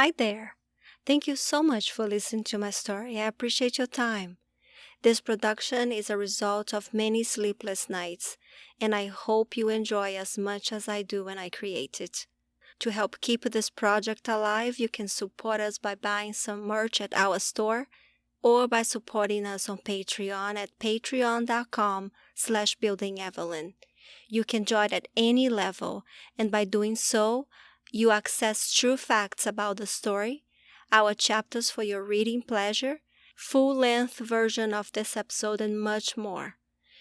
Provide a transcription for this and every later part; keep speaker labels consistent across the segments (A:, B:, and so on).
A: Hi there. Thank you so much for listening to my story. I appreciate your time. This production is a result of many sleepless nights, and I hope you enjoy as much as I do when I create it. To help keep this project alive, you can support us by buying some merch at our store or by supporting us on Patreon at patreon.com/buildingevelyn. You can join at any level, and by doing so, you access true facts about the story, our chapters for your reading pleasure, full-length version of this episode, and much more.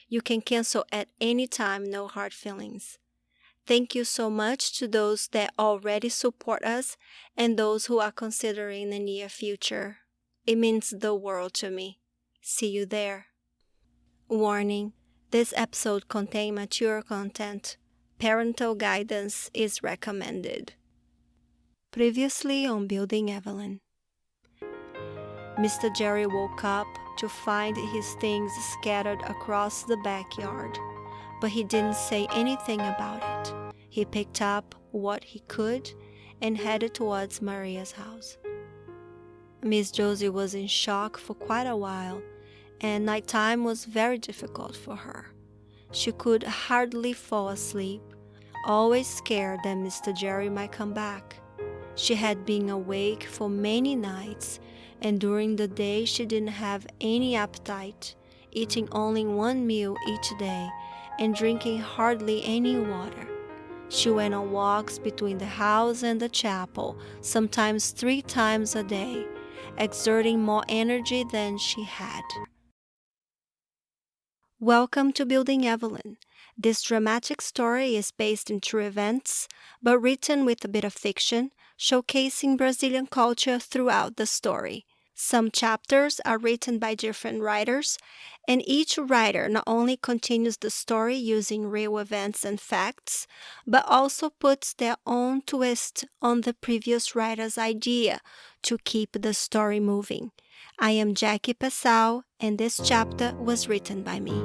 A: You can cancel at any time, no hard feelings. Thank you so much to those that already support us and those who are considering the near future. It means the world to me. See you there. Warning: this episode contains mature content. Parental guidance is recommended. Previously on Building Evelyn. Mr. Jerry woke up to find his things scattered across the backyard, but he didn't say anything about it. He picked up what he could and headed towards Maria's house. Miss Josie was in shock for quite a while, and nighttime was very difficult for her. She could hardly fall asleep, always scared that Mr. Jerry might come back. She had been awake for many nights, and during the day she didn't have any appetite, eating only one meal each day and drinking hardly any water. She went on walks between the house and the chapel, sometimes 3 times a day, exerting more energy than she had. Welcome to Building Evelyn. This dramatic story is based in true events, but written with a bit of fiction, showcasing Brazilian culture throughout the story. Some chapters are written by different writers, and each writer not only continues the story using real events and facts, but also puts their own twist on the previous writer's idea to keep the story moving. I am Jackie Pesal, and this chapter was written by me.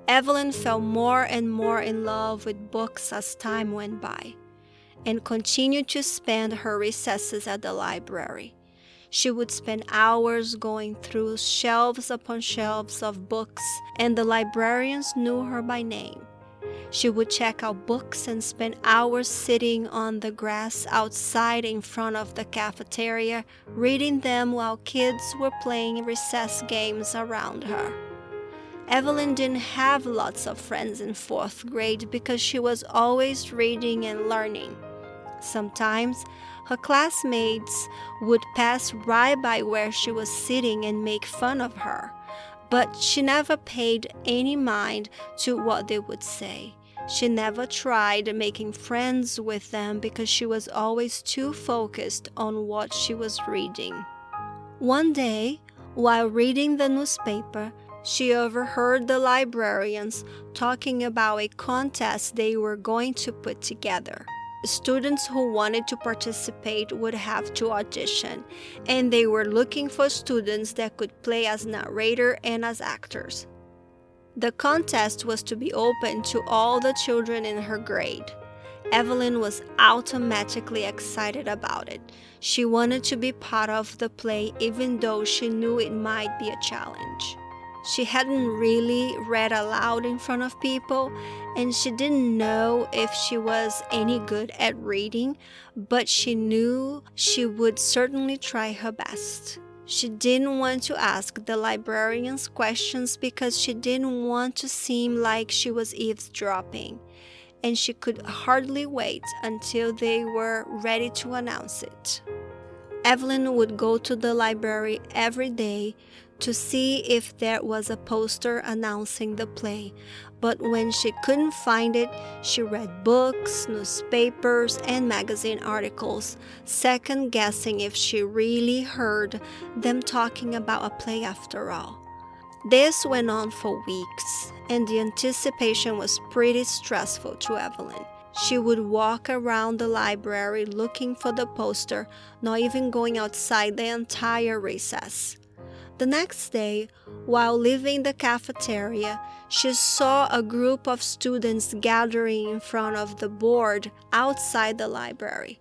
A: Evelyn fell more and more in love with books as time went by, and continued to spend her recesses at the library. She would spend hours going through shelves upon shelves of books, and the librarians knew her by name. She would check out books and spend hours sitting on the grass outside in front of the cafeteria, reading them while kids were playing recess games around her. Evelyn didn't have lots of friends in 4th grade because she was always reading and learning. Sometimes her classmates would pass right by where she was sitting and make fun of her, but she never paid any mind to what they would say. She never tried making friends with them because she was always too focused on what she was reading. One day, while reading the newspaper, she overheard the librarians talking about a contest they were going to put together. Students who wanted to participate would have to audition, and they were looking for students that could play as narrator and as actors. The contest was to be open to all the children in her grade. Evelyn was automatically excited about it. She wanted to be part of the play even though she knew it might be a challenge. She hadn't really read aloud in front of people, and she didn't know if she was any good at reading, but she knew she would certainly try her best. She didn't want to ask the librarians questions because she didn't want to seem like she was eavesdropping, and she could hardly wait until they were ready to announce it. Evelyn would go to the library every day to see if there was a poster announcing the play, but when she couldn't find it, she read books, newspapers, and magazine articles, second-guessing if she really heard them talking about a play after all. This went on for weeks, and the anticipation was pretty stressful to Evelyn. She would walk around the library looking for the poster, not even going outside the entire recess. The next day, while leaving the cafeteria, she saw a group of students gathering in front of the board outside the library.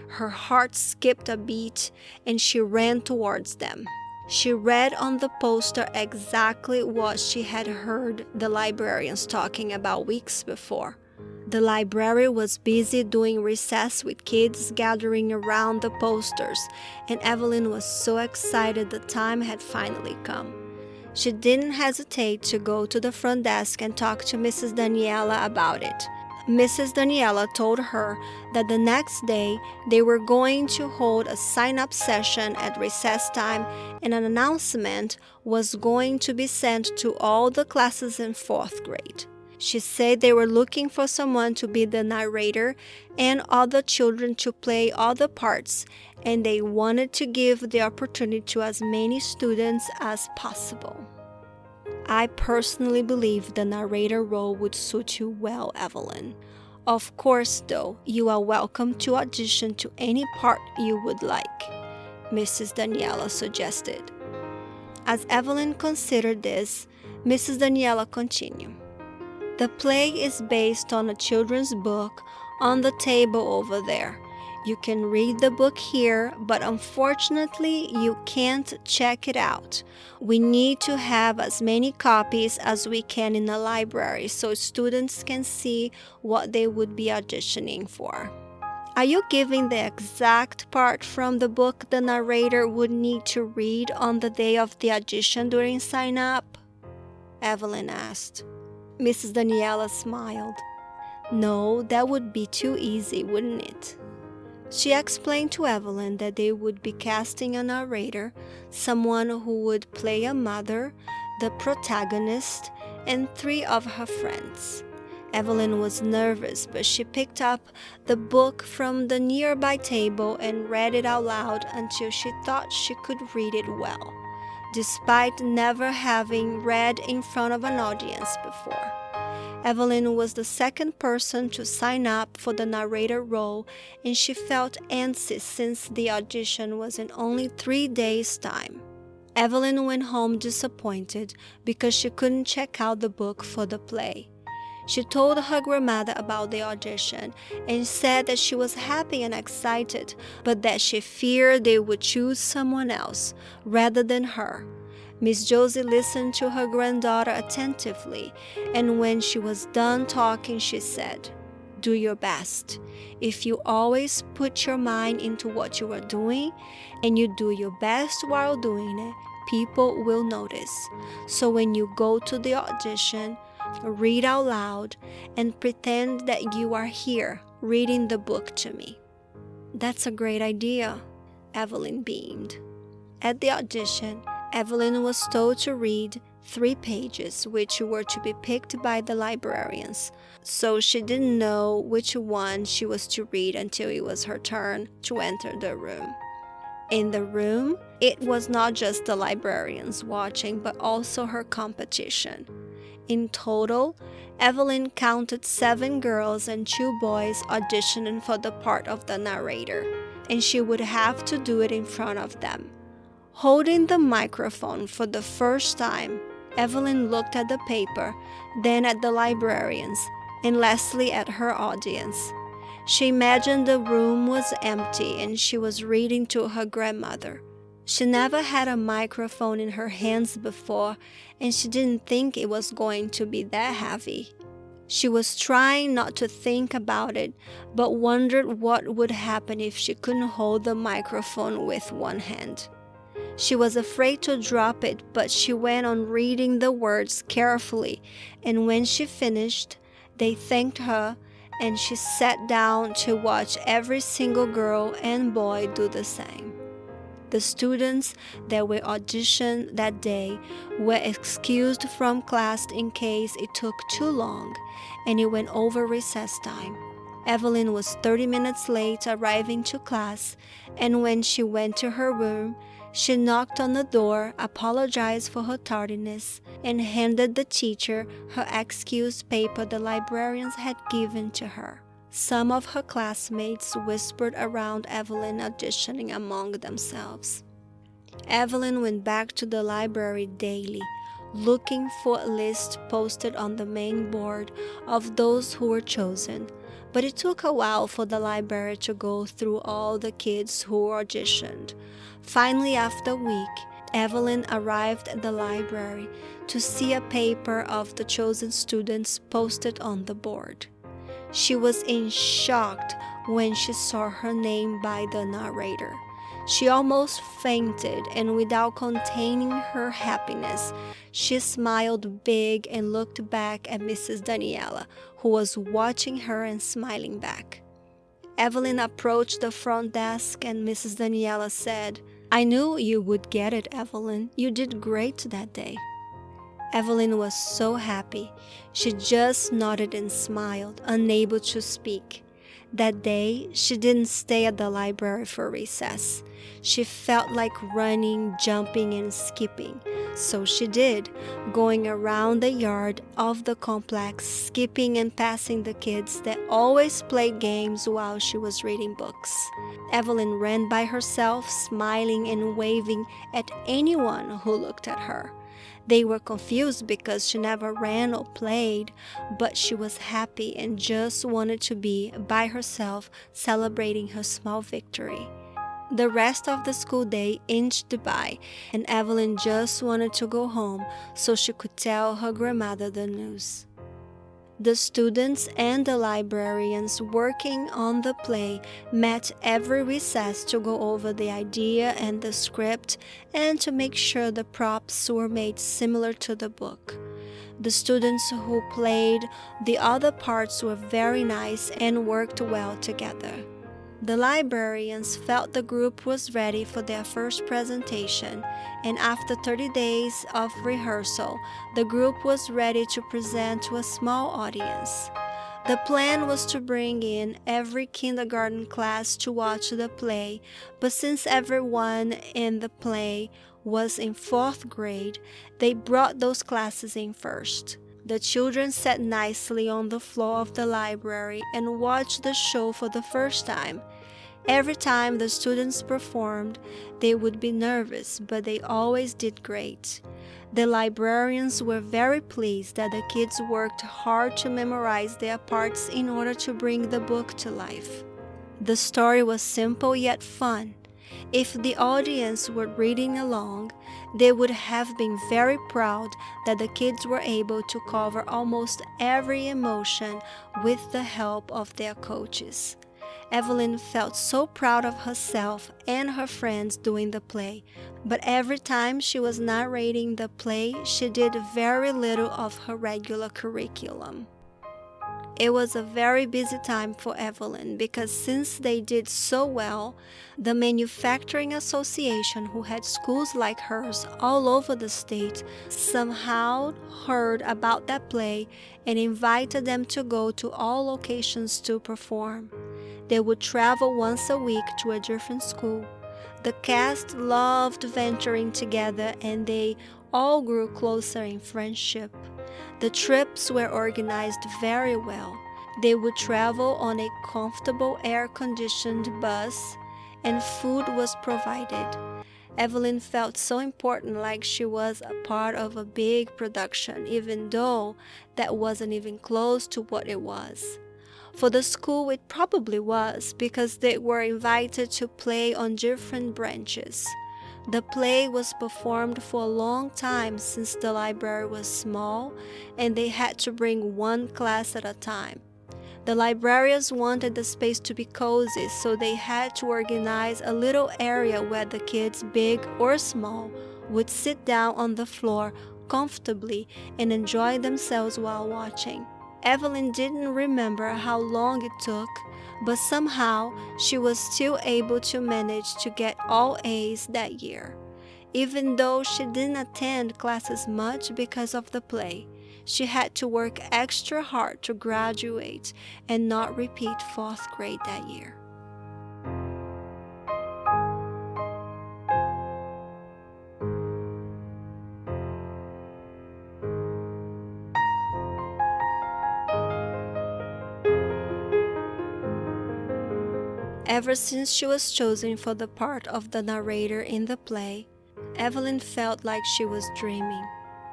A: Her heart skipped a beat, and she ran towards them. She read on the poster exactly what she had heard the librarians talking about weeks before. The library was busy doing recess with kids gathering around the posters, and Evelyn was so excited the time had finally come. She didn't hesitate to go to the front desk and talk to Mrs. Daniela about it. Mrs. Daniela told her that the next day they were going to hold a sign-up session at recess time, and an announcement was going to be sent to all the classes in 4th grade. She said they were looking for someone to be the narrator and other children to play other parts, and they wanted to give the opportunity to as many students as possible. I personally believe the narrator role would suit you well, Evelyn. Of course, though, you are welcome to audition to any part you would like, Mrs. Daniela suggested. As Evelyn considered this, Mrs. Daniela continued. The play is based on a children's book on the table over there. You can read the book here, but unfortunately you can't check it out. We need to have as many copies as we can in the library so students can see what they would be auditioning for. Are you giving the exact part from the book the narrator would need to read on the day of the audition during sign-up? Evelyn asked. Mrs. Daniela smiled. No, that would be too easy, wouldn't it? She explained to Evelyn that they would be casting a narrator, someone who would play a mother, the protagonist, and 3 of her friends. Evelyn was nervous, but she picked up the book from the nearby table and read it out loud until she thought she could read it well, despite never having read in front of an audience before. Evelyn was the second person to sign up for the narrator role, and she felt anxious since the audition was in only 3 days' time. Evelyn went home disappointed because she couldn't check out the book for the play. She told her grandmother about the audition and said that she was happy and excited, but that she feared they would choose someone else rather than her. Miss Josie listened to her granddaughter attentively, and when she was done talking, she said, "Do your best. If you always put your mind into what you are doing, and you do your best while doing it, people will notice. So when you go to the audition, read out loud and pretend that you are here reading the book to me." That's a great idea, Evelyn beamed. At the audition, Evelyn was told to read 3 pages, which were to be picked by the librarians, so she didn't know which one she was to read until it was her turn to enter the room. In the room, it was not just the librarians watching, but also her competition. In total, Evelyn counted 7 girls and 2 boys auditioning for the part of the narrator, and she would have to do it in front of them. Holding the microphone for the first time, Evelyn looked at the paper, then at the librarians, and lastly at her audience. She imagined the room was empty and she was reading to her grandmother. She never had a microphone in her hands before, and she didn't think it was going to be that heavy. She was trying not to think about it, but wondered what would happen if she couldn't hold the microphone with one hand. She was afraid to drop it, but she went on reading the words carefully, and when she finished, they thanked her, and she sat down to watch every single girl and boy do the same. The students that were auditioned that day were excused from class in case it took too long and it went over recess time. Evelyn was 30 minutes late arriving to class, and when she went to her room, she knocked on the door, apologized for her tardiness, and handed the teacher her excuse paper the librarians had given to her. Some of her classmates whispered around Evelyn auditioning among themselves. Evelyn went back to the library daily, looking for a list posted on the main board of those who were chosen, but it took a while for the library to go through all the kids who auditioned. Finally, after a week, Evelyn arrived at the library to see a paper of the chosen students posted on the board. She was in shock when she saw her name by the narrator. She almost fainted, and without containing her happiness, she smiled big and looked back at Mrs. Daniela, who was watching her and smiling back. Evelyn approached the front desk and Mrs. Daniela said, "I knew you would get it, Evelyn. You did great that day." Evelyn was so happy. She just nodded and smiled, unable to speak. That day, she didn't stay at the library for recess. She felt like running, jumping, and skipping. So she did, going around the yard of the complex, skipping and passing the kids that always played games while she was reading books. Evelyn ran by herself, smiling and waving at anyone who looked at her. They were confused because she never ran or played, but she was happy and just wanted to be by herself celebrating her small victory. The rest of the school day inched by, and Evelyn just wanted to go home so she could tell her grandmother the news. The students and the librarians working on the play met every recess to go over the idea and the script and to make sure the props were made similar to the book. The students who played the other parts were very nice and worked well together. The librarians felt the group was ready for their first presentation, and after 30 days of rehearsal, the group was ready to present to a small audience. The plan was to bring in every kindergarten class to watch the play, but since everyone in the play was in 4th grade, they brought those classes in first. The children sat nicely on the floor of the library and watched the show for the first time. Every time the students performed, they would be nervous, but they always did great. The librarians were very pleased that the kids worked hard to memorize their parts in order to bring the book to life. The story was simple yet fun. If the audience were reading along, they would have been very proud that the kids were able to cover almost every emotion with the help of their coaches. Evelyn felt so proud of herself and her friends doing the play, but every time she was narrating the play, she did very little of her regular curriculum. It was a very busy time for Evelyn because since they did so well, the Manufacturing Association, who had schools like hers all over the state, somehow heard about that play and invited them to go to all locations to perform. They would travel once a week to a different school. The cast loved venturing together and they all grew closer in friendship. The trips were organized very well. They would travel on a comfortable air-conditioned bus and food was provided. Evelyn felt so important, like she was a part of a big production, even though that wasn't even close to what it was. For the school, it probably was, because they were invited to play on different branches. The play was performed for a long time since the library was small and they had to bring one class at a time. The librarians wanted the space to be cozy, so they had to organize a little area where the kids, big or small, would sit down on the floor comfortably and enjoy themselves while watching. Evelyn didn't remember how long it took, but somehow she was still able to manage to get all A's that year. Even though she didn't attend classes much because of the play, she had to work extra hard to graduate and not repeat fourth grade that year. Ever since she was chosen for the part of the narrator in the play, Evelyn felt like she was dreaming.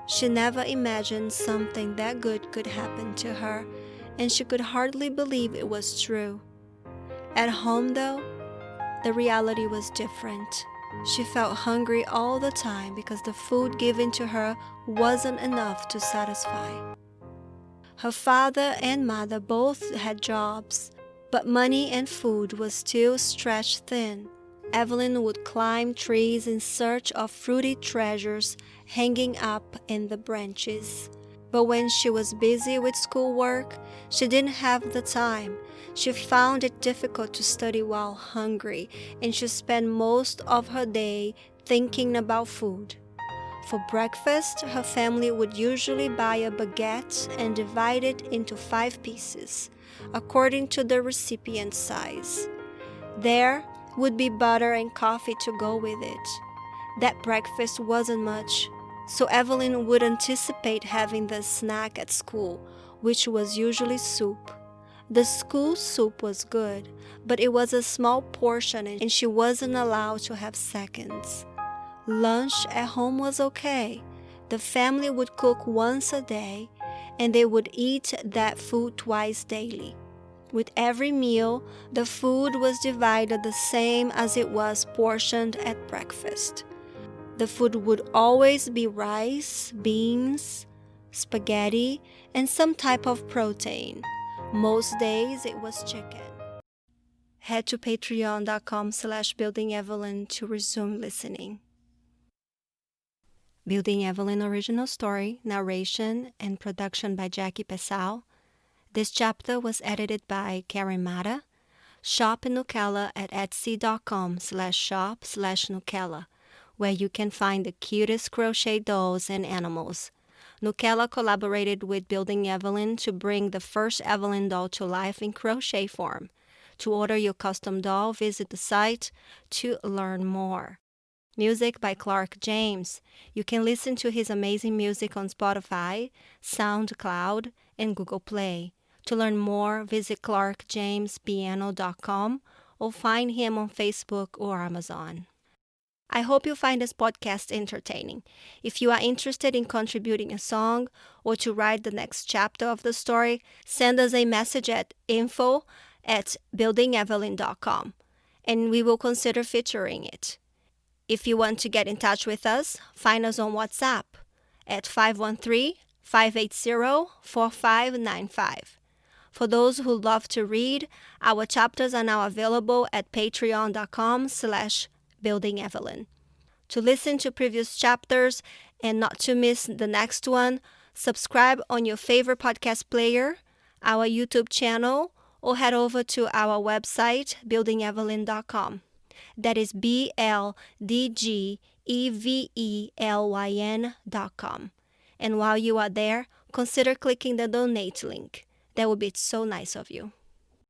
A: She never imagined something that good could happen to her, and she could hardly believe it was true. At home, though, the reality was different. She felt hungry all the time because the food given to her wasn't enough to satisfy. Her father and mother both had jobs, but money and food was still stretched thin. Evelyn would climb trees in search of fruity treasures hanging up in the branches. But when she was busy with schoolwork, she didn't have the time. She found it difficult to study while hungry, and she spent most of her day thinking about food. For breakfast, her family would usually buy a baguette and divide it into 5 pieces, according to the recipient's size. There would be butter and coffee to go with it. That breakfast wasn't much, so Evelyn would anticipate having the snack at school, which was usually soup. The school soup was good, but it was a small portion and she wasn't allowed to have seconds. Lunch at home was okay. The family would cook once a day, and they would eat that food twice daily. With every meal, the food was divided the same as it was portioned at breakfast. The food would always be rice, beans, spaghetti, and some type of protein. Most days it was chicken. Head to patreon.com/buildingevelyn to resume listening. Building Evelyn original story, narration, and production by Jackie Pesal. This chapter was edited by Karen Mata. Shop in Nukella at etsy.com/shop/Nukella, where you can find the cutest crochet dolls and animals. Nukella collaborated with Building Evelyn to bring the first Evelyn doll to life in crochet form. To order your custom doll, visit the site to learn more. Music by Clark James. You can listen to his amazing music on Spotify, SoundCloud, and Google Play. To learn more, visit clarkjamespiano.com or find him on Facebook or Amazon. I hope you find this podcast entertaining. If you are interested in contributing a song or to write the next chapter of the story, send us a message at info@buildingevelyn.com and we will consider featuring it. If you want to get in touch with us, find us on WhatsApp at 513-580-4595. For those who love to read, our chapters are now available at patreon.com/buildingevelyn. To listen to previous chapters and not to miss the next one, subscribe on your favorite podcast player, our YouTube channel, or head over to our website, buildingevelyn.com. That is BLDGEVELYN.com. And while you are there, consider clicking the donate link. That would be so nice of you.